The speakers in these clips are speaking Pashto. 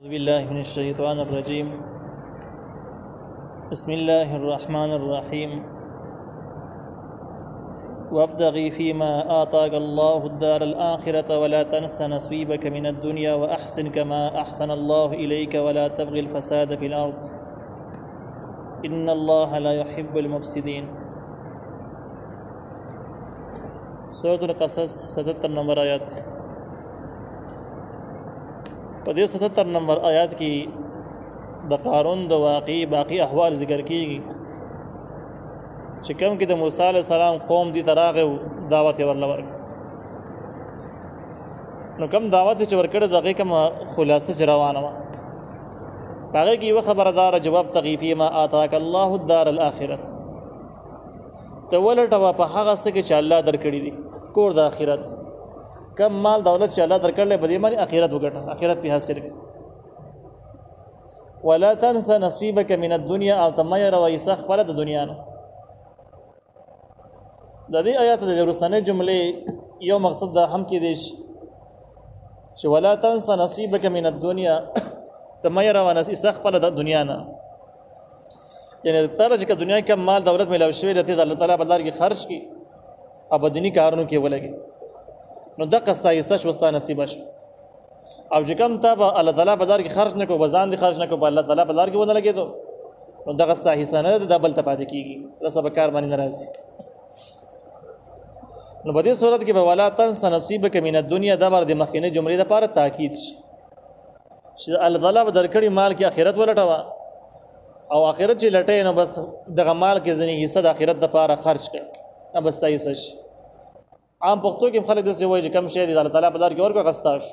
أعوذ بالله من الشيطان الرجيم. بسم الله الرحمن الرحيم. وابتغ فيما آتاك الله الدار الآخرة ولا تنس نصيبك من الدنيا وأحسن كما أحسن الله إليك ولا تبغ الفساد في الأرض إن الله لا يحب المفسدين. سورة القصص 77 نمبر آیات. په دې 77 نمبر آیات کې د قارون د واقعي باقی احوال ذکر کیږي چې کوم کې د موسی علیه السلام قوم دي تراغه دعوت ورلور نو کوم دعوت چې ورکړه دغه کوم خلاصه چې روانه و هغه کې یو خبردار جواب تغیفی ما آتاک الله الدار الاخره ته ولټه په هغه څه کې چې الله درکړي دي کور د آخرت کم مال دولت چې الله درکړل په دې باندې آخرت وګټه آخرت په حاصل کړه ولا تنسى نصيبك من الدنيا او تمير ويسخ پر د دنیا نه د دې آیات د ورسنه جملې یو مقصد دا هم کې دي چې ولا تنسى نصيبك من الدنيا تمير ويسخ پر د دنیا نه یعنی تر چې دنیا کې مال دولت ملو شوی رته الله تعالی په لار کې خرج کی ابدنی کارونو کې ولګي نو د قستا یستش وستا نصیب شو او چې کوم ته الله تعالی په دار کې خرج نه کو بزان دي خرج نه کو الله تعالی په دار کې ونه لګي نو د قستا حصہ نه د بل ته پاتې کیږي رسب کار باندې ناراضي نو په دې صورت کې به ولا تنس نصیبک من الدنيا د بار د مخکینه جملې لپاره تاکید شي چې الله تعالی په درکړي مال کې اخرت ولټوا او اخرت چې لټې نو بس دغه مال کې ځنی حصہ د اخرت لپاره خرج کړه نه بس تا حصہ شي عام پښتو کې خلک داسې وایي چې کم شی دی الله تعالی په دار کې ورکو غستاش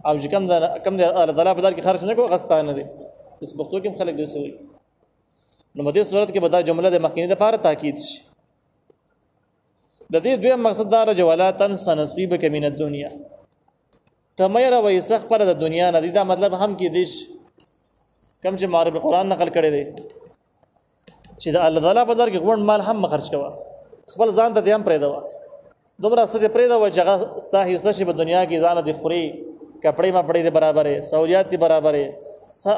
او چې کم دی الله تعالی په دار کې خرج نه کو غستا نه دی اس پښتو کې خلک داسې وایي نو په دې صورت کې به دا جمله د مخکینی لپاره تاکید شي د دې دویم مقصد دا چې ولا تنس نصیبک من الدنيا تمیر و یسخ پر د دنیا نه دی دا مطلب هم کې دیش کم چې معرب قرآن نقل کړی دی چې د الله تعالی په دار کې غوڼ مال هم خرج کوا خپل ځان ته هم پرې دا دومره څه دې پرې دا و چې ستا حصہ شي په دنیا کې ځان دې خوري کپڑے ما پړې دې برابرې سہولیات دې برابرې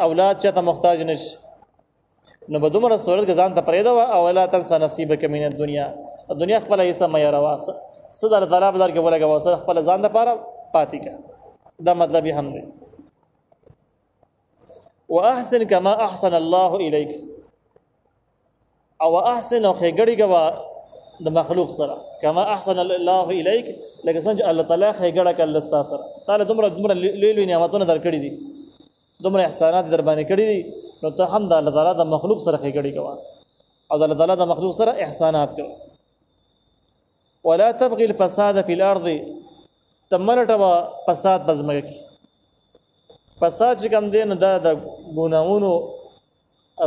اولاد چې ته محتاج نش نو به دومره صورت کې ځان ته پرې دا او ولا تنس نصیبک من الدنيا دنیا خپل حصہ مې روا صد الله تعالی بدر کې ولګا وسه خپل ځان ته پاره پاتې کا دا مطلب یې هم دی واحسن كما احسن الله اليك او احسن او خېګړی گوا د مخلوق سره کما احسن الله الیک لکه څنګه الله تعالی خېګړه کله ستا سره تعالی دومره لوی نعمتونه درکړي دي دومره احسانات در باندې کړي دي نو ته هم د الله تعالی د مخلوق سره خېګړي کوه او د الله تعالی د مخلوق سره احسانات کوه ولا تبغي الفساد في الارض تملټه فساد بزمګه کی فساد چې کوم دین د ګناہوں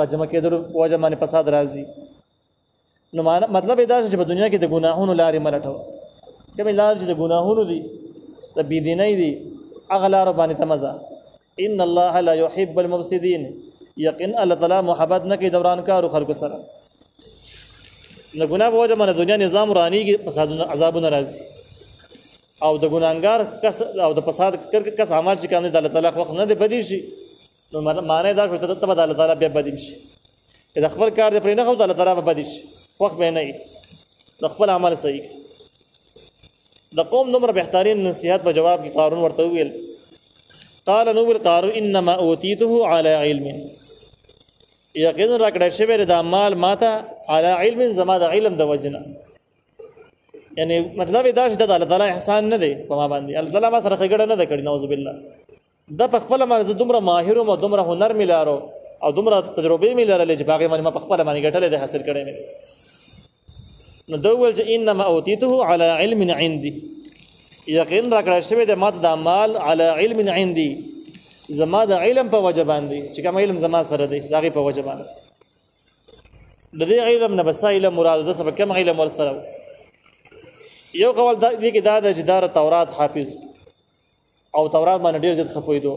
راجمه کېدل وجه باندې فساد راځي نو مطلب دا چې په دنیا کې د ګناهونو لارې ملټو کوم لار چې د ګناهونو دي د بيدینۍ دي اغلار باندې تمزه ان الله لا يحب المفسدين یقین الله تعالی محبت نه کوي دوران کارو خلکو سره نو ګناه په وجه باندې دنیا نظام رانیږي فسادونه عذابونه راځي او د ګناګار کس او د فساد کس عمل چې کوم د الله تعالی وخت نه دی بدی شي نو معنی دا شو ته د الله تعالی بیا بدیم شي دا خپل کار دې پرې نه خو د الله تعالی به بدی شي وخت به نه د خپل عمل صحیح د قوم نمبر بهترین نصيحت په جواب کې قارون ورته ویل قال نو قارون انما اوتیته على علم یقینا راکړی شوی د مال ماته على علم زما د علم د وجنه یعنی مطلب دا چې د الله تعالی احسان نه دی په ما باندې الله تعالی ما سره خګړه نه کړی نعوذ بالله د په خپل مرز دومره ماهر او دومره هنر ملارو او دومره تجربه ملارل چې باغې باندې ما په خپل باندې ګټلې ده حاصل کړې نه نو دوول چې انما اوتیته على علم عندي یقین راکړی شوی د ماته د مال على علم عندي زما د علم په وجه باندې چې کوم علم زما سره دی دغه په وجه باندې د دې علم نه بسایله مراد د سبب کوم علم ور سره یو قول دی کې دا د جدار تورات حافظ او تورات باندې ډیر ځد خپویدو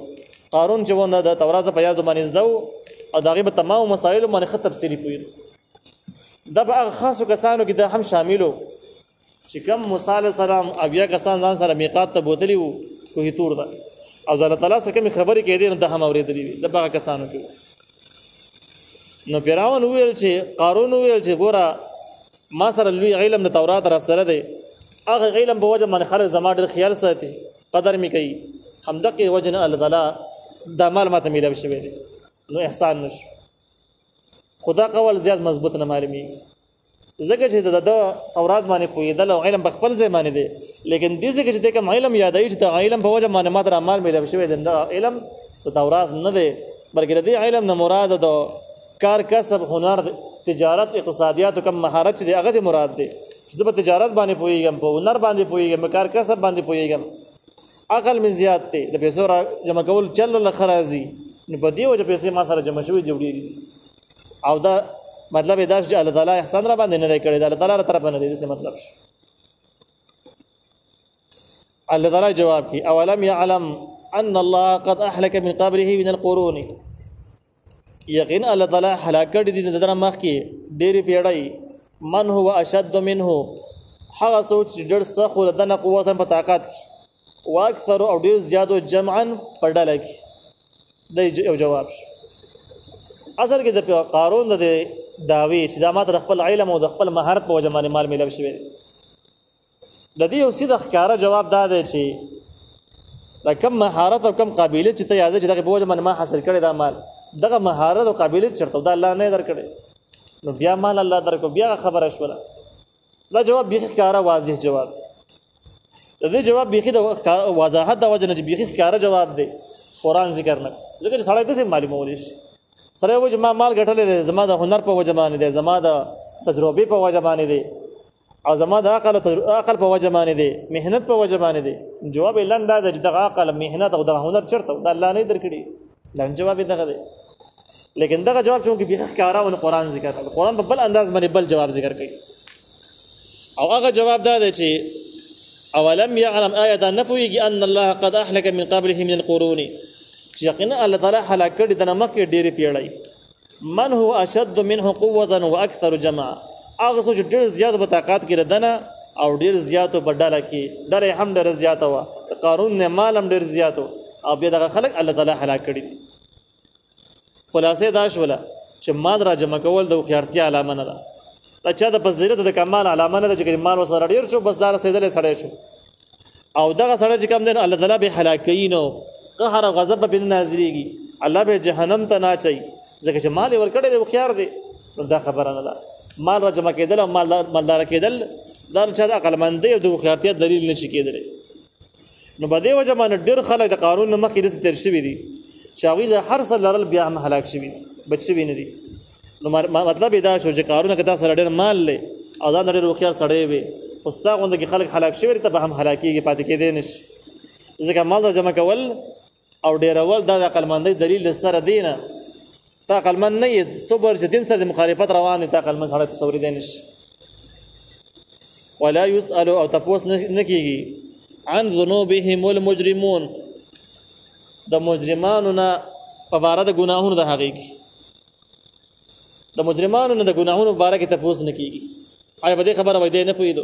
قارون چې ونه د تورات په یاد باندې زدو او دغه په تمام مسائل باندې خط تفصیلی پویدو دا به خاصو کسانو کې دا هم شاملو چې کوم موسی علیه السلام او بیا کسان ځان سره میقات ته بوتلی وو کوه تور دا او د الله تعالی سره کوم خبرې کې دي نو د هم اورېدلې وي د هغه کسانو کې. نو فرعون ویل چې قارون ویل چې ګوره ما سره لوی علم د تورات را سره دی، هغه علم په وجه باندې خلک زما ډېر خیال ساتي، قدر مې کوي، همدغه وجه نه الله تعالی دا مال ماته میلاو شوی دی نو احسان نشو. خدا قول زیات مضبوط نه معلومیږي ځکه چې د تورات باندې پوهېدل او علم په خپل ځای باندې دی، لیکن دې ځکه چې د کوم علم یادوي چې د علم په وجه باندې ماته مال میلاو شوی دی، دا علم د تورات نه دی بلکې د دې علم نه مراد د کار کسب هنر تجارت اقتصادیات او کوم مهارت چې هغه مراد دی چې زه په تجارت باندې پوهیږم، په هنر باندې پوهیږم، په کار کسب باندې پوهیږم، عقل مې زیات دی، د پیسو را جمع کول چل له خرازي نو په دې وجه پیسې ما سره جمع شوي جوړېږي. او دا مطلب دا چې الله تعالی احسان را باندې نه دی کړی، د الله تعالی طرف نه دی، څه مطلب شو. الله تعالی جواب کی اولم يعلم ان الله قد اهلك من قبله من القرون، یقین الله تعالی هلاک کړي دي دغه مخ کې ډېری پیړۍ، من هو اشد منه هغه سوچ ډېر سخت ولدنه قوت په طاقت کې، واکثر او ډېر زیاتو جمعا په ډله کې. د یو جواب شو. اصل کې د قارون د داوی چې دا ماته خپل علم او د خپل مهارت په وجه باندې مال میلاو شوی دی، د دې یو سیده ښکاره جواب دا دی چې دا کم مهارت او کم قابلیت چې ته یاد چې دغه په وجه باندې ما حاصل کړی دا مال، دغه مهارت او قابلیت چرته دا الله نه درکړي نو بیا مال الله درکو، بیا خبره شوله. دا جواب بیخي ښکاره واضح جواب دی. د دې جواب بیخي د وضاحت د وجه نه چې بیخي ښکاره جواب دی قرآن ذکر نه، ځکه چې سړی داسې معلومولی شي سړی وایي چې ما مال ګټلی دی، زما د هنر په وجه باندې دی، زما د تجربې په وجه باندې دی، او زما د عقل په وجه باندې دی، محنت په وجه باندې دی. جواب یې لنډ دا دی چې دغه عقل محنت او دغه هنر چېرته دا الله نه درکړي، لنډ جواب یې دغه دی. لیکن دغه جواب چې بیخي ښکاره او قرآن ذکر کوي، قرآن په بل انداز باندې بل جواب ذکر کوي. او هغه جواب دا دی چې اولم يعلم آیه نه پوهېږي ان الله قد اهلك من قبله من القرون، یقینا الله تعالی هلاک کړي د مخکې ډېرې پیړۍ، من هو اشد منه قوة واكثر جمعا هغه څوک چې ډېر زیات په طاقت کې ردنه او ډېر زیاتو په ډله کې ډله هم ډېره زیاته وه، د قارون نه مال هم ډېر زیات و، او بیا دغه خلک الله تعالی هلاک کړي دي. خلاصې دا شوله چې مال را جمع کول د هوښیارتیا علامه نه ده، دا چا د فضیلت د کمال علامه نه ده چې مال ورسره ډېر شو بس دا رسېدلی سړی شو، او دغه سړی چې کوم دی الله تعالی به هلاک کوي نو قهر او غضب به نه نازلېږي، الله به جهنم ته نه اچوي ځکه چې مال یې ورکړی دی هوښیار دی. نو دا خبره نه ده. مال را جمع کېدل او مالداره کېدل دا چا د عقلمندۍ او د هوښیارتیا دلیل نه شي کېدلی. نو په دې وجه باندې ډېر خلک د قانون نه مخکې داسې تېر شوي دي چې هغوی د هر څه لرل بیا هم هلاک شوي دي، بچ شوي نه دي. نو مطلب یې دا شو چې قارون که تا سره ډېر مال دی او ځان ډېر هوښیار سړی وي، خو ستا غوندې کې خلک هلاک شوي دي، ته به هم هلاکېږي، پاتې کېدی نه شي. ځکه مال را جمع کول او ډېرول دا د عقلمندۍ دلیل د سره دی نه. ته عقلمند نه یې، صبر چې دین سره د مخالفت روان دی، ته عقلمند سړی تصورېدی نه شي. ولا یسألو او تپوس نه کېږي عن ذنوبهم المجرمون د مجرمانو نه په باره د ګناهونو د هغې کې، د مجرمانو نه د ګناهونو په باره کې تپوس نه کېږي. آیا په دې خبره وایي دی نه پوهېدو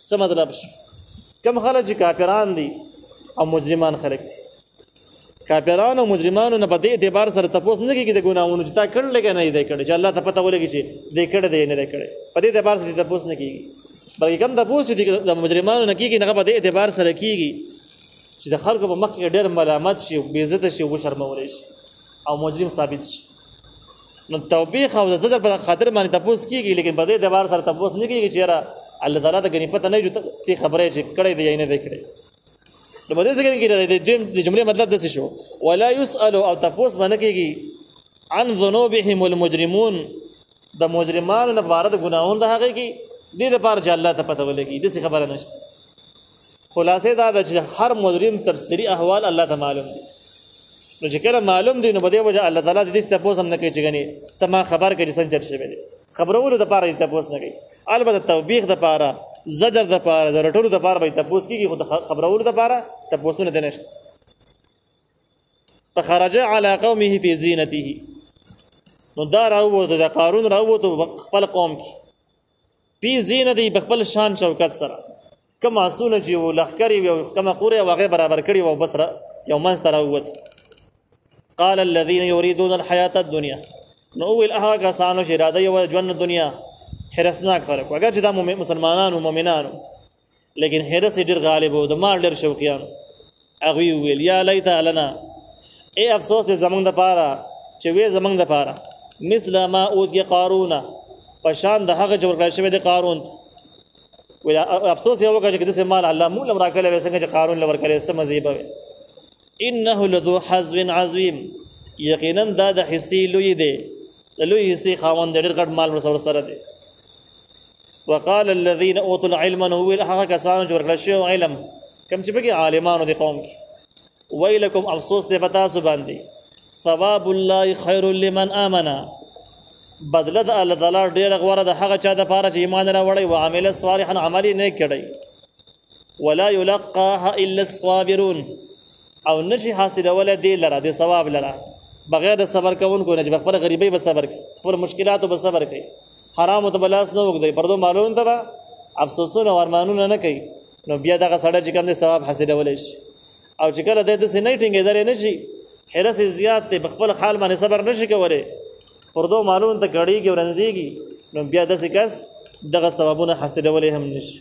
څه مطلب شو؟ کوم خلک چې کافران دي او مجرمان خلک دي، کافرانو او مجرمانو نه په دې اعتبار سره تپوس نه کېږي د ګناهونو چې تا کړلی که نه دی کړی، چې الله ته پته ولګي چې دی کړی دی نه دی کړی، په دې اعتبار سره تپوس نه کېږي. بلکې کوم تپوس چې د مجرمانو نه کېږي هغه په دې اعتبار سره کېږي چې د خلکو په مخ کې ډېر ملامت شي، بېعزته شي، وشرمولی شي او مجرم ثابت شي. نو توبیخ او د زجر په خاطر باندې تپوس کېږي، لیکن په دې اعتبار سره تپوس نه کېږي چې یاره الله تعالی ته ګنې پته نه وي چې خبره یې چې کړی دی یا نه دی کړی. نو په دې ځای کې د جملې مطلب داسې شو ولا یسألو او تپوس به نه کېږي عن ذنوبهم المجرمون د مجرمانو نه په باره د ګناهونو د هغې کې، دې دپاره چې الله ته پته ولګي، داسې خبره نشته. خلاصې دا ده چې هر مجرم تفسیري احوال الله ته معلوم دي. نو چې کله معلوم دي نو په دې وجه الله تعالی د دې تپوس هم نه کوي چې ګنې ته ما خبر کړې څنګه چل شوی دی، خبرولو دپاره یې تپوس نه کوي. البته توبیخ دپاره، زجر دپاره، د رټلو دپاره به یې تپوس کېږي، خو د خبرولو دپاره تپوسونه دی نشته. فخرج علی قومه فی زینته، نو دا راووتو، د قارون راووتو خپل قوم کې، فی زینته په خپل شان شوکت سره، کوم آسونه چې و لښکرې وي او کومه قوره وه هغې برابر کړي وه او بس یو منځ ته راووت. قال الذين يريدون الحياة الدنيا نو ویل هغه کسانو چې اراده یې وه ژوند دنیا حرصناک خلک اگر چې دا مسلمانان و مؤمنان لیکن حرص یې ډېر غالب و د مال ډېر شوقیان. هغوی وویل یا لیت لنا ای افسوس دی زمونږ دپاره چې وی زمونږ دپاره مثل ما اوتي قارون په شان د هغه چې ورکړل شوی دی قارون ته. ویل افسوس یې وکړه چې داسې مال الله موږ له هم راکړی وی څنګه چې قارون له ورکړی څه مزې به وی. انه لذو حظ عظیم یقینا دا د حصې لوی دی د لوی حصې خاوند دی ډېر غټ مال ورسره دی. وقال الذين اوتوا العلم نو ویل هغه کسانو چې ورکړل شوی علم کوم چې پکې عالمانو د قوم کې ویلکم افسوس دی په تاسو باندې ثواب الله خیر لمن آمن بدله د الله تعالی ډېره غوره د هغه چا دپاره چې ایمان راوړی و عمل صالحا عمل یې نیک کړی ولا یلقاها الا الصابرون او نشي حاصلولی دې لره د ثواب لره بغیر د صبر کوونکو نه چې په خپله غریبۍ به صبر کوي خپل مشکلاتو به صبر کوي حرامو ته به لاس نه اوږدوي پردو مالونو ته به افسوسونه او ارمانونه نه کوي نو بیا دغه سړی چې کوم دی ثواب حاصلولی شي. او چې کله دی داسې نه ټینګېدلی نه شي حرص یې زیات دی په خپل حال باندې صبر نه شي کولی پردو مالونو ته کړېږي او رنځېږي نو بیا داسې کس دغه ثوابونه حاصلولی هم نه شي.